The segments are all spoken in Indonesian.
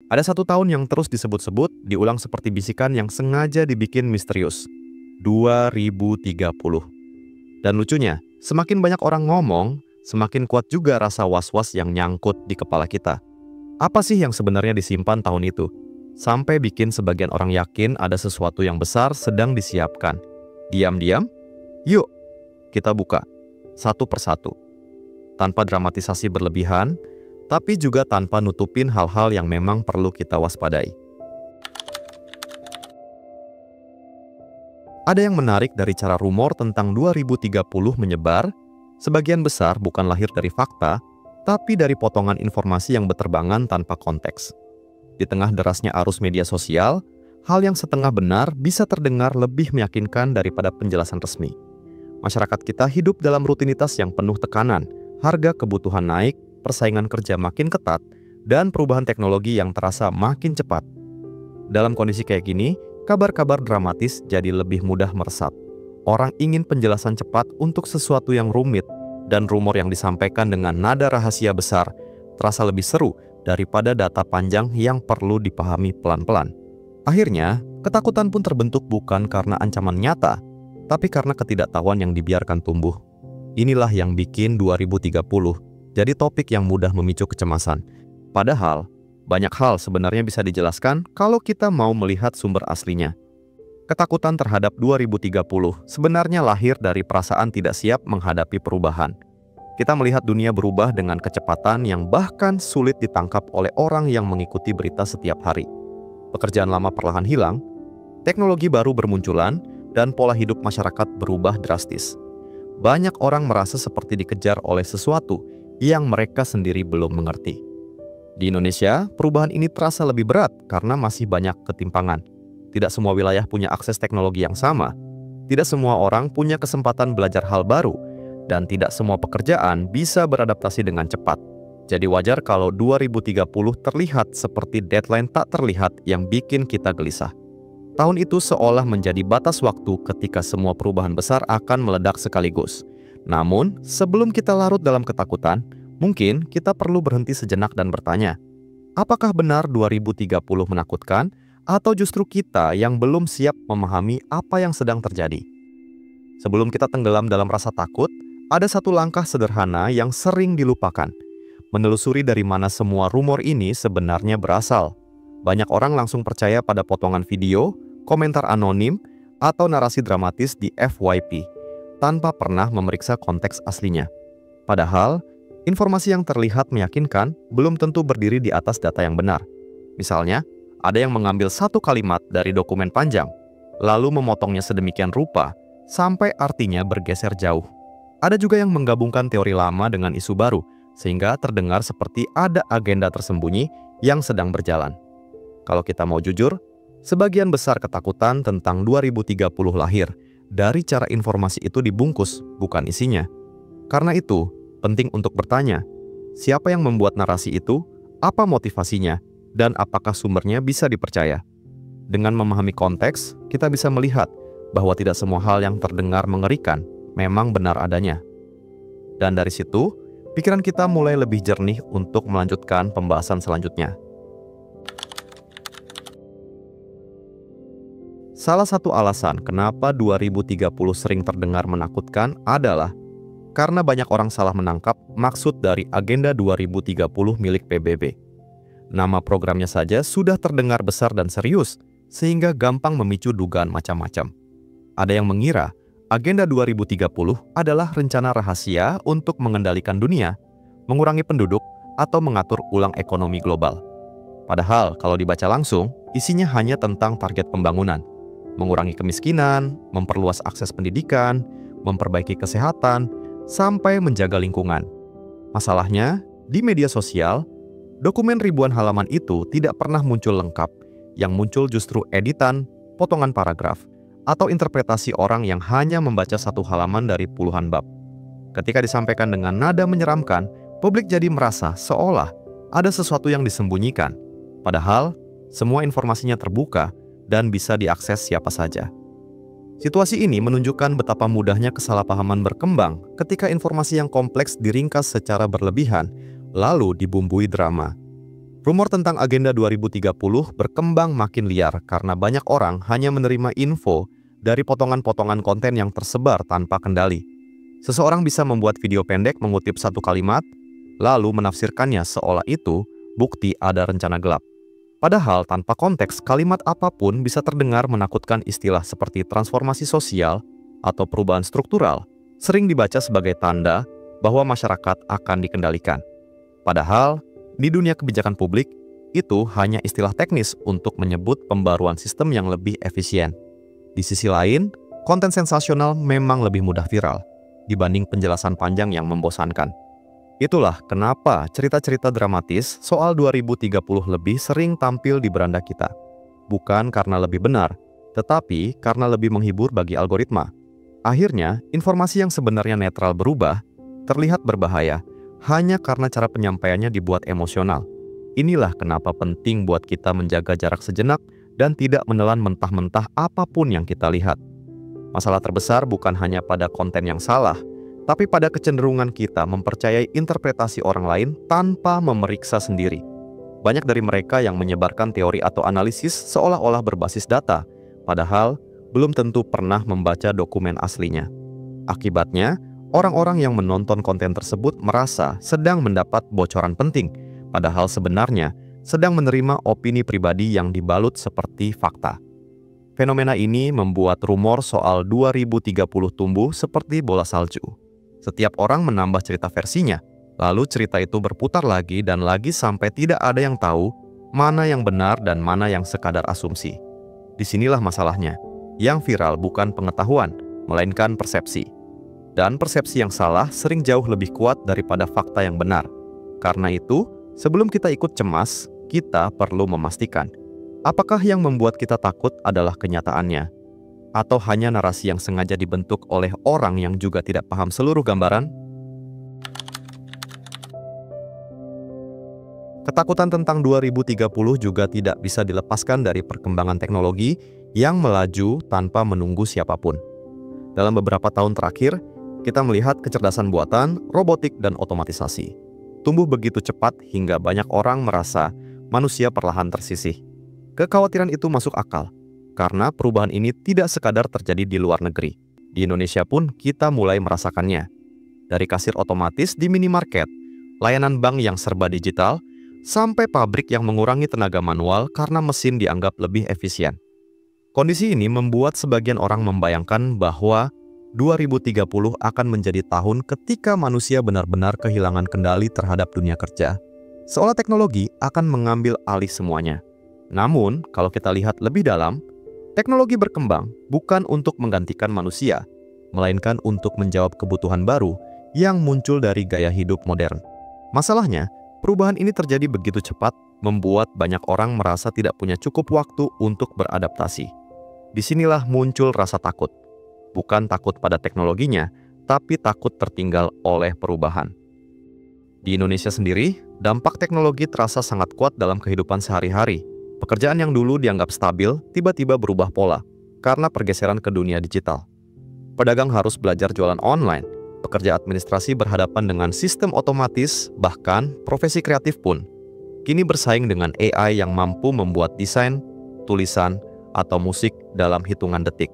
Ada satu tahun yang terus disebut-sebut, diulang seperti bisikan yang sengaja dibikin misterius. 2030. Dan lucunya, semakin banyak orang ngomong, semakin kuat juga rasa was-was yang nyangkut di kepala kita. Apa sih yang sebenarnya disimpan tahun itu? Sampai bikin sebagian orang yakin ada sesuatu yang besar sedang disiapkan. Diam-diam, yuk kita buka satu persatu. Tanpa dramatisasi berlebihan, tapi juga tanpa nutupin hal-hal yang memang perlu kita waspadai. Ada yang menarik dari cara rumor tentang 2030 menyebar, sebagian besar bukan lahir dari fakta, tapi dari potongan informasi yang berterbangan tanpa konteks. Di tengah derasnya arus media sosial, hal yang setengah benar bisa terdengar lebih meyakinkan daripada penjelasan resmi. Masyarakat kita hidup dalam rutinitas yang penuh tekanan, harga kebutuhan naik, persaingan kerja makin ketat, dan perubahan teknologi yang terasa makin cepat. Dalam kondisi kayak gini, kabar-kabar dramatis jadi lebih mudah meresap. Orang ingin penjelasan cepat untuk sesuatu yang rumit, dan rumor yang disampaikan dengan nada rahasia besar terasa lebih seru daripada data panjang yang perlu dipahami pelan-pelan. Akhirnya, ketakutan pun terbentuk bukan karena ancaman nyata, tapi karena ketidaktahuan yang dibiarkan tumbuh. Inilah yang bikin 2030 jadi topik yang mudah memicu kecemasan. Padahal, banyak hal sebenarnya bisa dijelaskan kalau kita mau melihat sumber aslinya. Ketakutan terhadap 2030 sebenarnya lahir dari perasaan tidak siap menghadapi perubahan. Kita melihat dunia berubah dengan kecepatan yang bahkan sulit ditangkap oleh orang yang mengikuti berita setiap hari. Pekerjaan lama perlahan hilang, teknologi baru bermunculan, dan pola hidup masyarakat berubah drastis. Banyak orang merasa seperti dikejar oleh sesuatu yang mereka sendiri belum mengerti. Di Indonesia, perubahan ini terasa lebih berat karena masih banyak ketimpangan. Tidak semua wilayah punya akses teknologi yang sama. Tidak semua orang punya kesempatan belajar hal baru. Dan tidak semua pekerjaan bisa beradaptasi dengan cepat. Jadi wajar kalau 2030 terlihat seperti deadline tak terlihat yang bikin kita gelisah. Tahun itu seolah menjadi batas waktu ketika semua perubahan besar akan meledak sekaligus. Namun, sebelum kita larut dalam ketakutan, mungkin kita perlu berhenti sejenak dan bertanya, apakah benar 2030 menakutkan? Atau justru kita yang belum siap memahami apa yang sedang terjadi? Sebelum kita tenggelam dalam rasa takut, ada satu langkah sederhana yang sering dilupakan. Menelusuri dari mana semua rumor ini sebenarnya berasal. Banyak orang langsung percaya pada potongan video, komentar anonim, atau narasi dramatis di FYP, tanpa pernah memeriksa konteks aslinya. Padahal, informasi yang terlihat meyakinkan belum tentu berdiri di atas data yang benar. Misalnya, ada yang mengambil satu kalimat dari dokumen panjang, lalu memotongnya sedemikian rupa, sampai artinya bergeser jauh. Ada juga yang menggabungkan teori lama dengan isu baru, sehingga terdengar seperti ada agenda tersembunyi yang sedang berjalan. Kalau kita mau jujur, sebagian besar ketakutan tentang 2030 lahir dari cara informasi itu dibungkus, bukan isinya. Karena itu, penting untuk bertanya, siapa yang membuat narasi itu, apa motivasinya, dan apakah sumbernya bisa dipercaya. Dengan memahami konteks, kita bisa melihat bahwa tidak semua hal yang terdengar mengerikan memang benar adanya. Dan dari situ, pikiran kita mulai lebih jernih untuk melanjutkan pembahasan selanjutnya. Salah satu alasan kenapa 2030 sering terdengar menakutkan adalah karena banyak orang salah menangkap maksud dari Agenda 2030 milik PBB. Nama programnya saja sudah terdengar besar dan serius, sehingga gampang memicu dugaan macam-macam. Ada yang mengira Agenda 2030 adalah rencana rahasia untuk mengendalikan dunia, mengurangi penduduk, atau mengatur ulang ekonomi global. Padahal kalau dibaca langsung, isinya hanya tentang target pembangunan, mengurangi kemiskinan, memperluas akses pendidikan, memperbaiki kesehatan, sampai menjaga lingkungan. Masalahnya, di media sosial, dokumen ribuan halaman itu tidak pernah muncul lengkap, yang muncul justru editan, potongan paragraf, atau interpretasi orang yang hanya membaca satu halaman dari puluhan bab. Ketika disampaikan dengan nada menyeramkan, publik jadi merasa seolah ada sesuatu yang disembunyikan. Padahal, semua informasinya terbuka dan bisa diakses siapa saja. Situasi ini menunjukkan betapa mudahnya kesalahpahaman berkembang ketika informasi yang kompleks diringkas secara berlebihan, lalu dibumbui drama. Rumor tentang Agenda 2030 berkembang makin liar karena banyak orang hanya menerima info dari potongan-potongan konten yang tersebar tanpa kendali. Seseorang bisa membuat video pendek mengutip satu kalimat, lalu menafsirkannya seolah itu bukti ada rencana gelap. Padahal tanpa konteks, kalimat apapun bisa terdengar menakutkan. Istilah seperti transformasi sosial atau perubahan struktural sering dibaca sebagai tanda bahwa masyarakat akan dikendalikan. Padahal, di dunia kebijakan publik, itu hanya istilah teknis untuk menyebut pembaruan sistem yang lebih efisien. Di sisi lain, konten sensasional memang lebih mudah viral dibanding penjelasan panjang yang membosankan. Itulah kenapa cerita-cerita dramatis soal 2030 lebih sering tampil di beranda kita. Bukan karena lebih benar, tetapi karena lebih menghibur bagi algoritma. Akhirnya, informasi yang sebenarnya netral berubah, terlihat berbahaya, hanya karena cara penyampaiannya dibuat emosional. Inilah kenapa penting buat kita menjaga jarak sejenak dan tidak menelan mentah-mentah apapun yang kita lihat. Masalah terbesar bukan hanya pada konten yang salah, tapi pada kecenderungan kita mempercayai interpretasi orang lain tanpa memeriksa sendiri. Banyak dari mereka yang menyebarkan teori atau analisis seolah-olah berbasis data, padahal belum tentu pernah membaca dokumen aslinya. Akibatnya, orang-orang yang menonton konten tersebut merasa sedang mendapat bocoran penting, padahal sebenarnya sedang menerima opini pribadi yang dibalut seperti fakta. Fenomena ini membuat rumor soal 2030 tumbuh seperti bola salju. Setiap orang menambah cerita versinya, lalu cerita itu berputar lagi dan lagi sampai tidak ada yang tahu mana yang benar dan mana yang sekadar asumsi. Disinilah masalahnya. Yang viral bukan pengetahuan, melainkan persepsi. Dan persepsi yang salah sering jauh lebih kuat daripada fakta yang benar. Karena itu, sebelum kita ikut cemas, kita perlu memastikan, apakah yang membuat kita takut adalah kenyataannya, atau hanya narasi yang sengaja dibentuk oleh orang yang juga tidak paham seluruh gambaran? Ketakutan tentang 2030 juga tidak bisa dilepaskan dari perkembangan teknologi yang melaju tanpa menunggu siapapun. Dalam beberapa tahun terakhir, kita melihat kecerdasan buatan, robotik, dan otomatisasi tumbuh begitu cepat hingga banyak orang merasa manusia perlahan tersisih. Kekhawatiran itu masuk akal, karena perubahan ini tidak sekadar terjadi di luar negeri. Di Indonesia pun kita mulai merasakannya. Dari kasir otomatis di minimarket, layanan bank yang serba digital, sampai pabrik yang mengurangi tenaga manual karena mesin dianggap lebih efisien. Kondisi ini membuat sebagian orang membayangkan bahwa 2030 akan menjadi tahun ketika manusia benar-benar kehilangan kendali terhadap dunia kerja, seolah teknologi akan mengambil alih semuanya. Namun, kalau kita lihat lebih dalam, teknologi berkembang bukan untuk menggantikan manusia, melainkan untuk menjawab kebutuhan baru yang muncul dari gaya hidup modern. Masalahnya, perubahan ini terjadi begitu cepat, membuat banyak orang merasa tidak punya cukup waktu untuk beradaptasi. Disinilah muncul rasa takut. Bukan takut pada teknologinya, tapi takut tertinggal oleh perubahan. Di Indonesia sendiri, dampak teknologi terasa sangat kuat dalam kehidupan sehari-hari. Pekerjaan yang dulu dianggap stabil, tiba-tiba berubah pola karena pergeseran ke dunia digital. Pedagang harus belajar jualan online, pekerja administrasi berhadapan dengan sistem otomatis, bahkan profesi kreatif pun kini bersaing dengan AI yang mampu membuat desain, tulisan, atau musik dalam hitungan detik.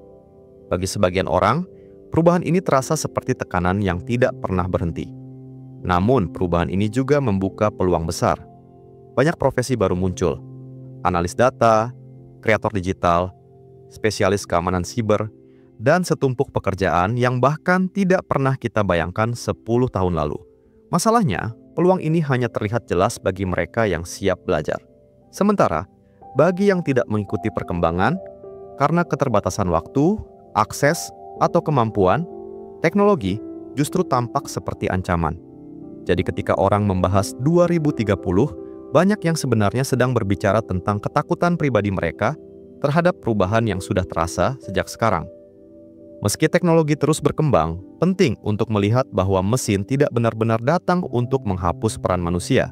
Bagi sebagian orang, perubahan ini terasa seperti tekanan yang tidak pernah berhenti. Namun, perubahan ini juga membuka peluang besar. Banyak profesi baru muncul. Analis data, kreator digital, spesialis keamanan siber, dan setumpuk pekerjaan yang bahkan tidak pernah kita bayangkan 10 tahun lalu. Masalahnya, peluang ini hanya terlihat jelas bagi mereka yang siap belajar. Sementara, bagi yang tidak mengikuti perkembangan, karena keterbatasan waktu, akses, atau kemampuan, teknologi justru tampak seperti ancaman. Jadi ketika orang membahas 2030, banyak yang sebenarnya sedang berbicara tentang ketakutan pribadi mereka terhadap perubahan yang sudah terasa sejak sekarang. Meski teknologi terus berkembang, penting untuk melihat bahwa mesin tidak benar-benar datang untuk menghapus peran manusia.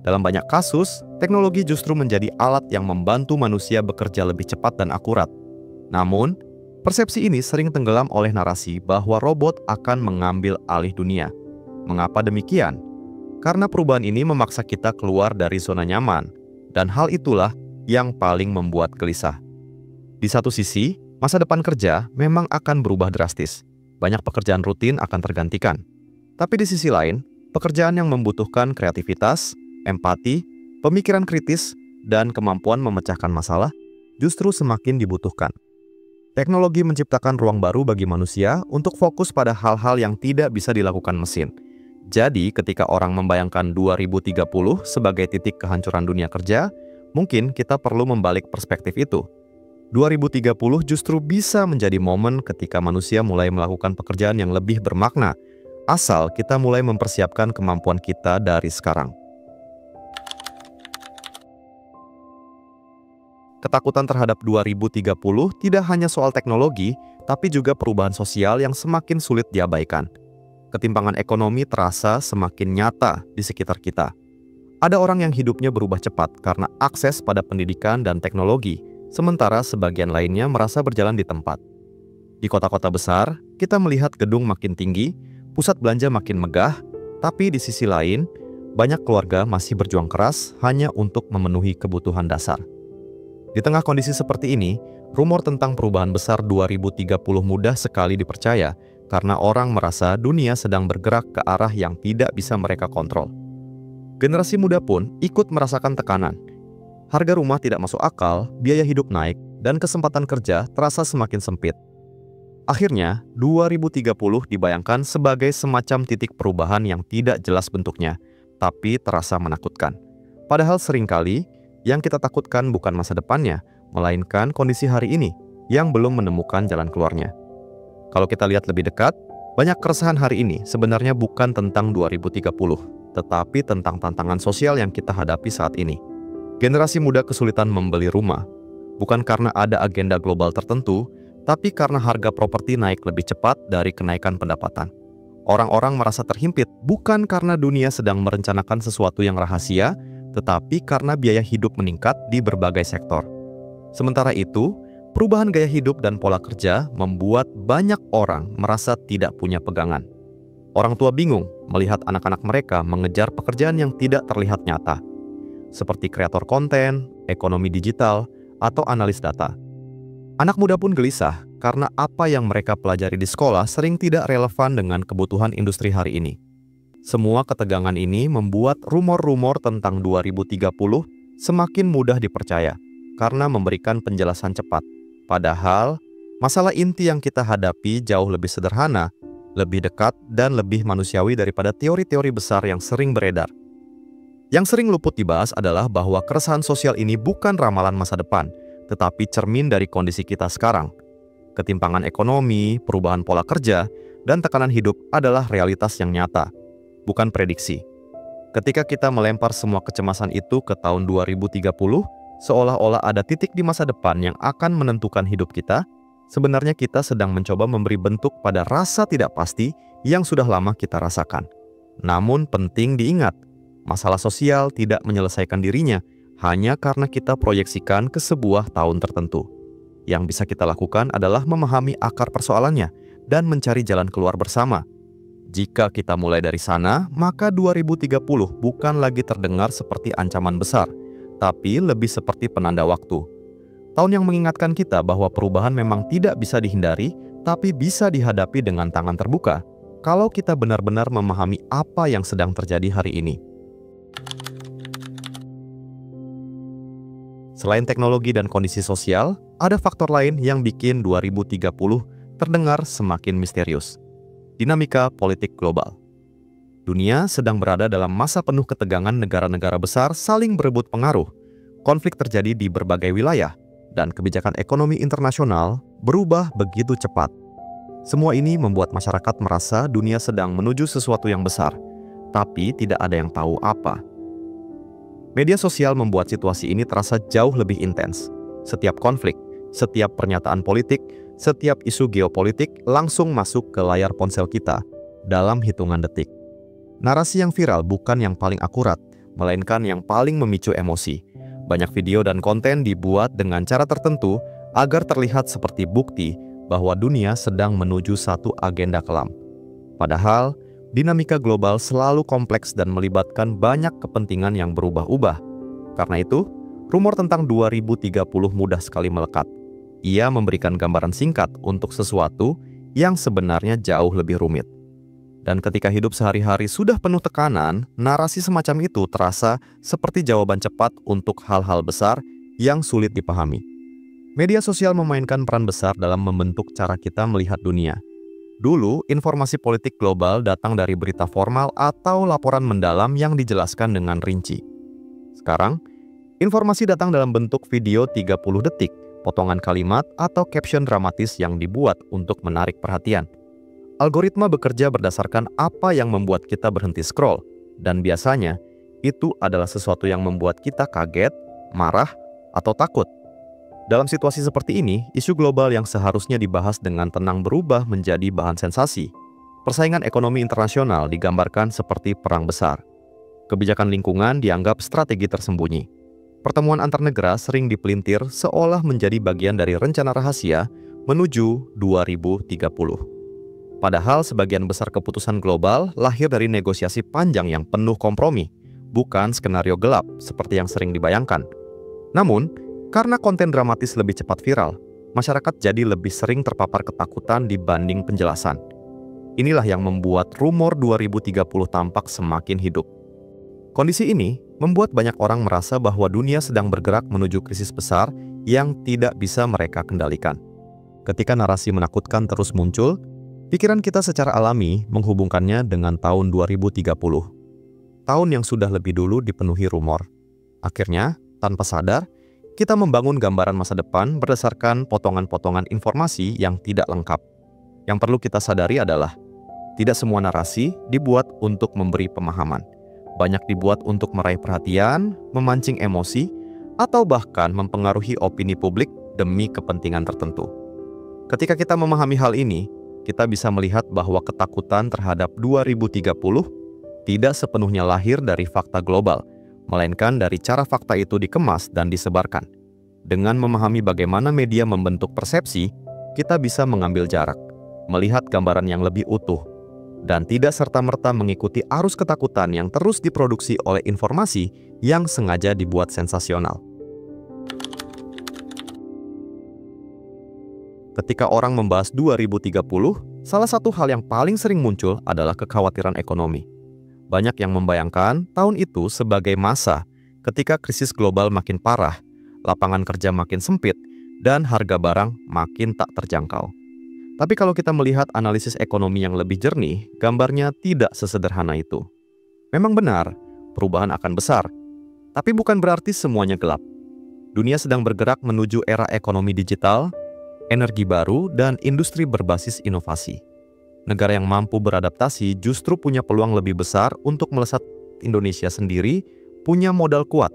Dalam banyak kasus, teknologi justru menjadi alat yang membantu manusia bekerja lebih cepat dan akurat. Namun, persepsi ini sering tenggelam oleh narasi bahwa robot akan mengambil alih dunia. Mengapa demikian? Karena perubahan ini memaksa kita keluar dari zona nyaman, dan hal itulah yang paling membuat gelisah. Di satu sisi, masa depan kerja memang akan berubah drastis. Banyak pekerjaan rutin akan tergantikan. Tapi di sisi lain, pekerjaan yang membutuhkan kreativitas, empati, pemikiran kritis, dan kemampuan memecahkan masalah justru semakin dibutuhkan. Teknologi menciptakan ruang baru bagi manusia untuk fokus pada hal-hal yang tidak bisa dilakukan mesin. Jadi, ketika orang membayangkan 2030 sebagai titik kehancuran dunia kerja, mungkin kita perlu membalik perspektif itu. 2030 justru bisa menjadi momen ketika manusia mulai melakukan pekerjaan yang lebih bermakna, asal kita mulai mempersiapkan kemampuan kita dari sekarang. Ketakutan terhadap 2030 tidak hanya soal teknologi, tapi juga perubahan sosial yang semakin sulit diabaikan. Ketimpangan ekonomi terasa semakin nyata di sekitar kita. Ada orang yang hidupnya berubah cepat karena akses pada pendidikan dan teknologi, sementara sebagian lainnya merasa berjalan di tempat. Di kota-kota besar, kita melihat gedung makin tinggi, pusat belanja makin megah, tapi di sisi lain, banyak keluarga masih berjuang keras hanya untuk memenuhi kebutuhan dasar. Di tengah kondisi seperti ini, rumor tentang perubahan besar 2030 mudah sekali dipercaya karena orang merasa dunia sedang bergerak ke arah yang tidak bisa mereka kontrol. Generasi muda pun ikut merasakan tekanan. Harga rumah tidak masuk akal, biaya hidup naik, dan kesempatan kerja terasa semakin sempit. Akhirnya, 2030 dibayangkan sebagai semacam titik perubahan yang tidak jelas bentuknya, tapi terasa menakutkan. Padahal seringkali, yang kita takutkan bukan masa depannya, melainkan kondisi hari ini yang belum menemukan jalan keluarnya. Kalau kita lihat lebih dekat, banyak keresahan hari ini sebenarnya bukan tentang 2030, tetapi tentang tantangan sosial yang kita hadapi saat ini. Generasi muda kesulitan membeli rumah, bukan karena ada agenda global tertentu, tapi karena harga properti naik lebih cepat dari kenaikan pendapatan. Orang-orang merasa terhimpit bukan karena dunia sedang merencanakan sesuatu yang rahasia, tetapi karena biaya hidup meningkat di berbagai sektor. Sementara itu, perubahan gaya hidup dan pola kerja membuat banyak orang merasa tidak punya pegangan. Orang tua bingung melihat anak-anak mereka mengejar pekerjaan yang tidak terlihat nyata, seperti kreator konten, ekonomi digital, atau analis data. Anak muda pun gelisah karena apa yang mereka pelajari di sekolah sering tidak relevan dengan kebutuhan industri hari ini. Semua ketegangan ini membuat rumor-rumor tentang 2030 semakin mudah dipercaya karena memberikan penjelasan cepat. Padahal, masalah inti yang kita hadapi jauh lebih sederhana, lebih dekat, dan lebih manusiawi daripada teori-teori besar yang sering beredar. Yang sering luput dibahas adalah bahwa keresahan sosial ini bukan ramalan masa depan, tetapi cermin dari kondisi kita sekarang. Ketimpangan ekonomi, perubahan pola kerja, dan tekanan hidup adalah realitas yang nyata, bukan prediksi. Ketika kita melempar semua kecemasan itu ke tahun 2030, seolah-olah ada titik di masa depan yang akan menentukan hidup kita, sebenarnya kita sedang mencoba memberi bentuk pada rasa tidak pasti yang sudah lama kita rasakan. Namun penting diingat, masalah sosial tidak menyelesaikan dirinya hanya karena kita proyeksikan ke sebuah tahun tertentu. Yang bisa kita lakukan adalah memahami akar persoalannya dan mencari jalan keluar bersama. Jika kita mulai dari sana, maka 2030 bukan lagi terdengar seperti ancaman besar, tapi lebih seperti penanda waktu. Tahun yang mengingatkan kita bahwa perubahan memang tidak bisa dihindari, tapi bisa dihadapi dengan tangan terbuka, kalau kita benar-benar memahami apa yang sedang terjadi hari ini. Selain teknologi dan kondisi sosial, ada faktor lain yang bikin 2030 terdengar semakin misterius. Dinamika politik global. Dunia sedang berada dalam masa penuh ketegangan negara-negara besar saling berebut pengaruh. Konflik terjadi di berbagai wilayah, dan kebijakan ekonomi internasional berubah begitu cepat. Semua ini membuat masyarakat merasa dunia sedang menuju sesuatu yang besar, tapi tidak ada yang tahu apa. Media sosial membuat situasi ini terasa jauh lebih intens. Setiap konflik, setiap pernyataan politik, setiap isu geopolitik langsung masuk ke layar ponsel kita dalam hitungan detik. Narasi yang viral bukan yang paling akurat, melainkan yang paling memicu emosi. Banyak video dan konten dibuat dengan cara tertentu agar terlihat seperti bukti bahwa dunia sedang menuju satu agenda kelam. Padahal, Dinamika global selalu kompleks dan melibatkan banyak kepentingan yang berubah-ubah. Karena itu, rumor tentang 2030 mudah sekali melekat. Ia memberikan gambaran singkat untuk sesuatu yang sebenarnya jauh lebih rumit. Dan ketika hidup sehari-hari sudah penuh tekanan, narasi semacam itu terasa seperti jawaban cepat untuk hal-hal besar yang sulit dipahami. Media sosial memainkan peran besar dalam membentuk cara kita melihat dunia. Dulu, informasi politik global datang dari berita formal atau laporan mendalam yang dijelaskan dengan rinci. Sekarang, informasi datang dalam bentuk video 30 detik, potongan kalimat, atau caption dramatis yang dibuat untuk menarik perhatian. Algoritma bekerja berdasarkan apa yang membuat kita berhenti scroll, dan biasanya itu adalah sesuatu yang membuat kita kaget, marah, atau takut. Dalam situasi seperti ini, isu global yang seharusnya dibahas dengan tenang berubah menjadi bahan sensasi. Persaingan ekonomi internasional digambarkan seperti perang besar. Kebijakan lingkungan dianggap strategi tersembunyi. Pertemuan antar negara sering dipelintir seolah menjadi bagian dari rencana rahasia menuju 2030. Padahal sebagian besar keputusan global lahir dari negosiasi panjang yang penuh kompromi, bukan skenario gelap seperti yang sering dibayangkan. Namun, karena konten dramatis lebih cepat viral, masyarakat jadi lebih sering terpapar ketakutan dibanding penjelasan. Inilah yang membuat rumor 2030 tampak semakin hidup. Kondisi ini membuat banyak orang merasa bahwa dunia sedang bergerak menuju krisis besar yang tidak bisa mereka kendalikan. Ketika narasi menakutkan terus muncul, pikiran kita secara alami menghubungkannya dengan tahun 2030. Tahun yang sudah lebih dulu dipenuhi rumor. Akhirnya, tanpa sadar, kita membangun gambaran masa depan berdasarkan potongan-potongan informasi yang tidak lengkap. Yang perlu kita sadari adalah, tidak semua narasi dibuat untuk memberi pemahaman. Banyak dibuat untuk meraih perhatian, memancing emosi, atau bahkan mempengaruhi opini publik demi kepentingan tertentu. Ketika kita memahami hal ini, kita bisa melihat bahwa ketakutan terhadap 2030 tidak sepenuhnya lahir dari fakta global, melainkan dari cara fakta itu dikemas dan disebarkan. Dengan memahami bagaimana media membentuk persepsi, kita bisa mengambil jarak, melihat gambaran yang lebih utuh, dan tidak serta-merta mengikuti arus ketakutan yang terus diproduksi oleh informasi yang sengaja dibuat sensasional. Ketika orang membahas 2030, salah satu hal yang paling sering muncul adalah kekhawatiran ekonomi. Banyak yang membayangkan tahun itu sebagai masa ketika krisis global makin parah, lapangan kerja makin sempit, dan harga barang makin tak terjangkau. Tapi kalau kita melihat analisis ekonomi yang lebih jernih, gambarnya tidak sesederhana itu. Memang benar, perubahan akan besar, tapi bukan berarti semuanya gelap. Dunia sedang bergerak menuju era ekonomi digital, energi baru, dan industri berbasis inovasi. Negara yang mampu beradaptasi justru punya peluang lebih besar untuk melesat. Indonesia sendiri punya modal kuat,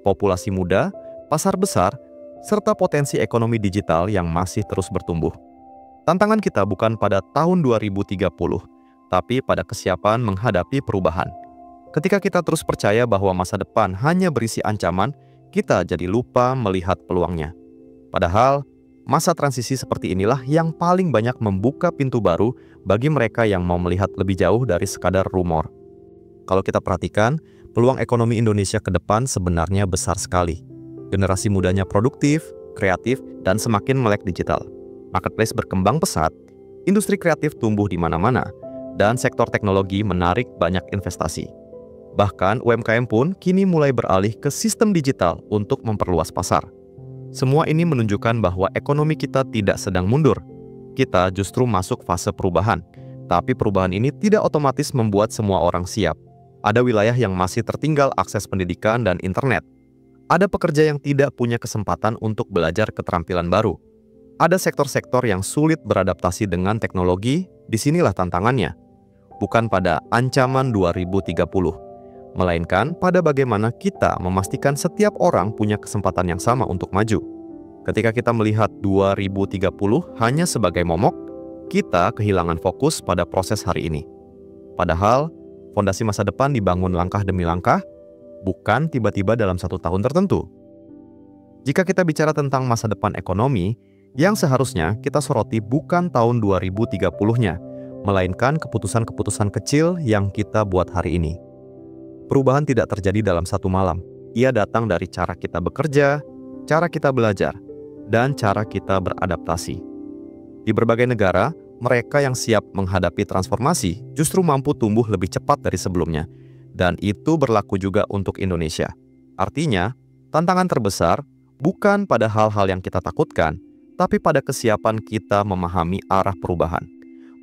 populasi muda, pasar besar, serta potensi ekonomi digital yang masih terus bertumbuh. Tantangan kita bukan pada tahun 2030, tapi pada kesiapan menghadapi perubahan. Ketika kita terus percaya bahwa masa depan hanya berisi ancaman, kita jadi lupa melihat peluangnya. Padahal, masa transisi seperti inilah yang paling banyak membuka pintu baru bagi mereka yang mau melihat lebih jauh dari sekadar rumor. Kalau kita perhatikan, peluang ekonomi Indonesia ke depan sebenarnya besar sekali. Generasi mudanya produktif, kreatif, dan semakin melek digital. Marketplace berkembang pesat, industri kreatif tumbuh di mana-mana, dan sektor teknologi menarik banyak investasi. Bahkan UMKM pun kini mulai beralih ke sistem digital untuk memperluas pasar. Semua ini menunjukkan bahwa ekonomi kita tidak sedang mundur. Kita justru masuk fase perubahan. Tapi perubahan ini tidak otomatis membuat semua orang siap. Ada wilayah yang masih tertinggal akses pendidikan dan internet. Ada pekerja yang tidak punya kesempatan untuk belajar keterampilan baru. Ada sektor-sektor yang sulit beradaptasi dengan teknologi, disinilah tantangannya. Bukan pada ancaman 2030, melainkan pada bagaimana kita memastikan setiap orang punya kesempatan yang sama untuk maju. Ketika kita melihat 2030 hanya sebagai momok, kita kehilangan fokus pada proses hari ini. Padahal, fondasi masa depan dibangun langkah demi langkah, bukan tiba-tiba dalam 1 tahun tertentu. Jika kita bicara tentang masa depan ekonomi, yang seharusnya kita soroti bukan tahun 2030-nya, melainkan keputusan-keputusan kecil yang kita buat hari ini. Perubahan tidak terjadi dalam satu malam. Ia datang dari cara kita bekerja, cara kita belajar, dan cara kita beradaptasi. Di berbagai negara, mereka yang siap menghadapi transformasi justru mampu tumbuh lebih cepat dari sebelumnya. Dan itu berlaku juga untuk Indonesia. Artinya, tantangan terbesar bukan pada hal-hal yang kita takutkan, tapi pada kesiapan kita memahami arah perubahan.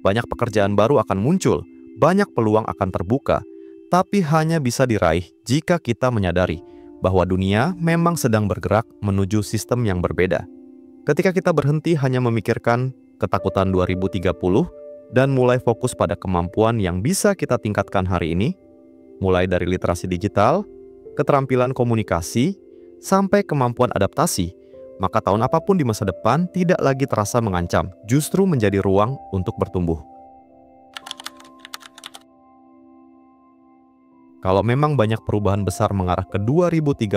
Banyak pekerjaan baru akan muncul, banyak peluang akan terbuka, tapi hanya bisa diraih jika kita menyadari bahwa dunia memang sedang bergerak menuju sistem yang berbeda. Ketika kita berhenti hanya memikirkan ketakutan 2030 dan mulai fokus pada kemampuan yang bisa kita tingkatkan hari ini, mulai dari literasi digital, keterampilan komunikasi, sampai kemampuan adaptasi, maka tahun apapun di masa depan tidak lagi terasa mengancam, justru menjadi ruang untuk bertumbuh. Kalau memang banyak perubahan besar mengarah ke 2030,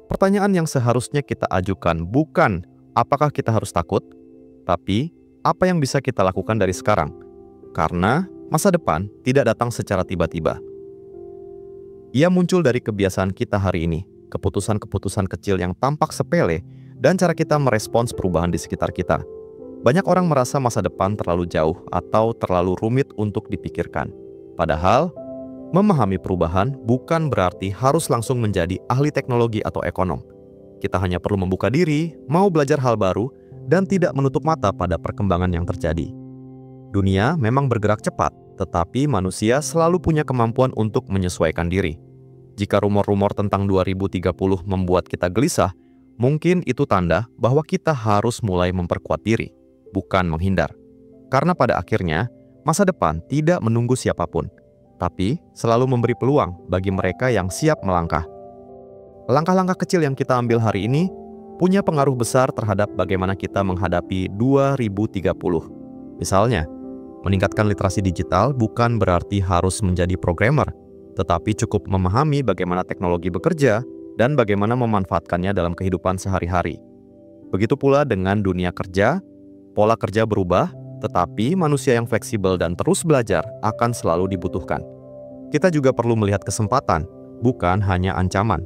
pertanyaan yang seharusnya kita ajukan bukan apakah kita harus takut, tapi apa yang bisa kita lakukan dari sekarang? Karena masa depan tidak datang secara tiba-tiba. Ia muncul dari kebiasaan kita hari ini, keputusan-keputusan kecil yang tampak sepele, dan cara kita merespons perubahan di sekitar kita. Banyak orang merasa masa depan terlalu jauh atau terlalu rumit untuk dipikirkan. Padahal, memahami perubahan bukan berarti harus langsung menjadi ahli teknologi atau ekonom. Kita hanya perlu membuka diri, mau belajar hal baru, dan tidak menutup mata pada perkembangan yang terjadi. Dunia memang bergerak cepat, tetapi manusia selalu punya kemampuan untuk menyesuaikan diri. Jika rumor-rumor tentang 2030 membuat kita gelisah, mungkin itu tanda bahwa kita harus mulai memperkuat diri, bukan menghindar. Karena pada akhirnya, masa depan tidak menunggu siapapun, tapi selalu memberi peluang bagi mereka yang siap melangkah. Langkah-langkah kecil yang kita ambil hari ini punya pengaruh besar terhadap bagaimana kita menghadapi 2030. Misalnya, meningkatkan literasi digital bukan berarti harus menjadi programmer, tetapi cukup memahami bagaimana teknologi bekerja dan bagaimana memanfaatkannya dalam kehidupan sehari-hari. Begitu pula dengan dunia kerja, pola kerja berubah, tetapi manusia yang fleksibel dan terus belajar akan selalu dibutuhkan. Kita juga perlu melihat kesempatan, bukan hanya ancaman.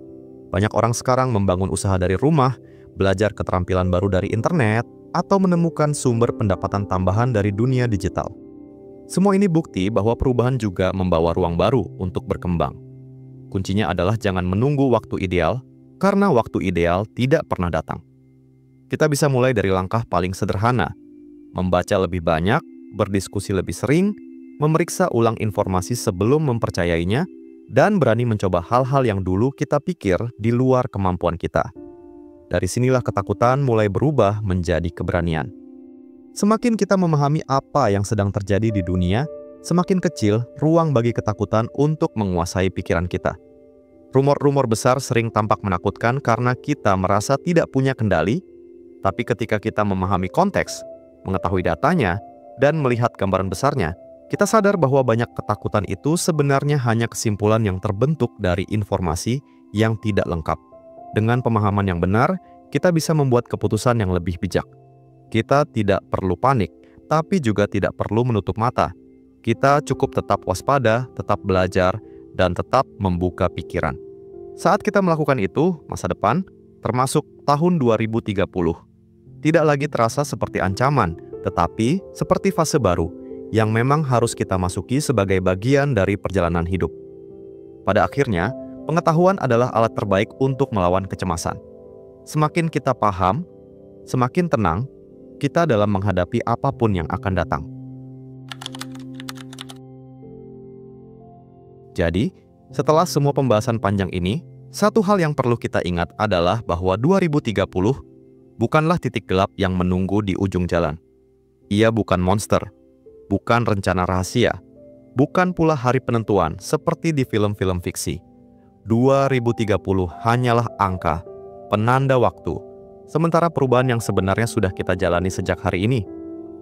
Banyak orang sekarang membangun usaha dari rumah, belajar keterampilan baru dari internet, atau menemukan sumber pendapatan tambahan dari dunia digital. Semua ini bukti bahwa perubahan juga membawa ruang baru untuk berkembang. Kuncinya adalah jangan menunggu waktu ideal, karena waktu ideal tidak pernah datang. Kita bisa mulai dari langkah paling sederhana, membaca lebih banyak, berdiskusi lebih sering, memeriksa ulang informasi sebelum mempercayainya, dan berani mencoba hal-hal yang dulu kita pikir di luar kemampuan kita. Dari sinilah ketakutan mulai berubah menjadi keberanian. Semakin kita memahami apa yang sedang terjadi di dunia, semakin kecil ruang bagi ketakutan untuk menguasai pikiran kita. Rumor-rumor besar sering tampak menakutkan karena kita merasa tidak punya kendali, tapi ketika kita memahami konteks, mengetahui datanya, dan melihat gambaran besarnya, kita sadar bahwa banyak ketakutan itu sebenarnya hanya kesimpulan yang terbentuk dari informasi yang tidak lengkap. Dengan pemahaman yang benar, kita bisa membuat keputusan yang lebih bijak. Kita tidak perlu panik, tapi juga tidak perlu menutup mata. Kita cukup tetap waspada, tetap belajar, dan tetap membuka pikiran. Saat kita melakukan itu, masa depan, termasuk tahun 2030, tidak lagi terasa seperti ancaman, tetapi seperti fase baru yang memang harus kita masuki sebagai bagian dari perjalanan hidup. Pada akhirnya, pengetahuan adalah alat terbaik untuk melawan kecemasan. Semakin kita paham, semakin tenang kita dalam menghadapi apapun yang akan datang. Jadi, setelah semua pembahasan panjang ini, satu hal yang perlu kita ingat adalah bahwa 2030 bukanlah titik gelap yang menunggu di ujung jalan. Ia bukan monster, bukan rencana rahasia, bukan pula hari penentuan seperti di film-film fiksi. 2030 hanyalah angka, penanda waktu, sementara perubahan yang sebenarnya sudah kita jalani sejak hari ini.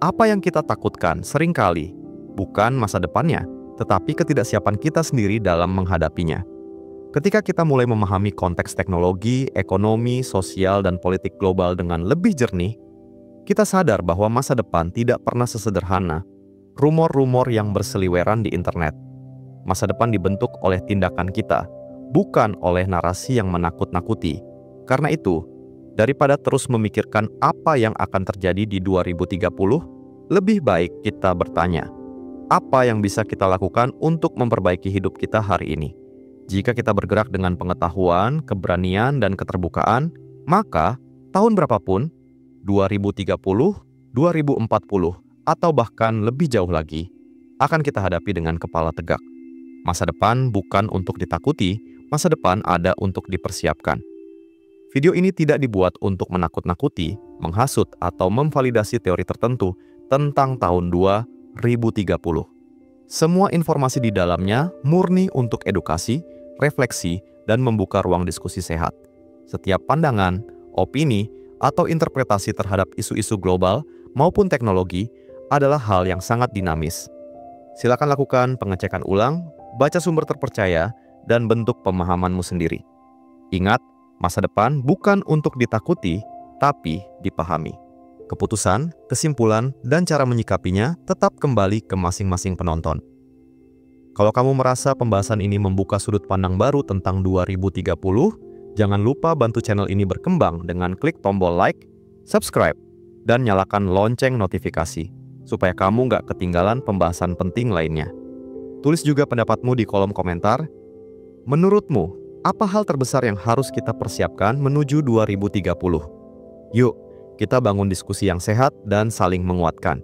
Apa yang kita takutkan seringkali bukan masa depannya, tetapi ketidaksiapan kita sendiri dalam menghadapinya. Ketika kita mulai memahami konteks teknologi, ekonomi, sosial, dan politik global dengan lebih jernih, kita sadar bahwa masa depan tidak pernah sesederhana rumor-rumor yang berseliweran di internet. Masa depan dibentuk oleh tindakan kita, bukan oleh narasi yang menakut-nakuti. Karena itu, daripada terus memikirkan apa yang akan terjadi di 2030, lebih baik kita bertanya, apa yang bisa kita lakukan untuk memperbaiki hidup kita hari ini? Jika kita bergerak dengan pengetahuan, keberanian, dan keterbukaan, maka tahun berapapun, 2030, 2040, atau bahkan lebih jauh lagi, akan kita hadapi dengan kepala tegak. Masa depan bukan untuk ditakuti, masa depan ada untuk dipersiapkan. Video ini tidak dibuat untuk menakut-nakuti, menghasut, atau memvalidasi teori tertentu tentang tahun 2030. Semua informasi di dalamnya murni untuk edukasi, refleksi, dan membuka ruang diskusi sehat. Setiap pandangan, opini, atau interpretasi terhadap isu-isu global maupun teknologi adalah hal yang sangat dinamis. Silakan lakukan pengecekan ulang, baca sumber terpercaya, dan bentuk pemahamanmu sendiri. Ingat, masa depan bukan untuk ditakuti, tapi dipahami. Keputusan, kesimpulan, dan cara menyikapinya tetap kembali ke masing-masing penonton. Kalau kamu merasa pembahasan ini membuka sudut pandang baru tentang 2030, jangan lupa bantu channel ini berkembang dengan klik tombol like, subscribe, dan nyalakan lonceng notifikasi, supaya kamu nggak ketinggalan pembahasan penting lainnya. Tulis juga pendapatmu di kolom komentar. Menurutmu, apa hal terbesar yang harus kita persiapkan menuju 2030? Yuk, kita bangun diskusi yang sehat dan saling menguatkan.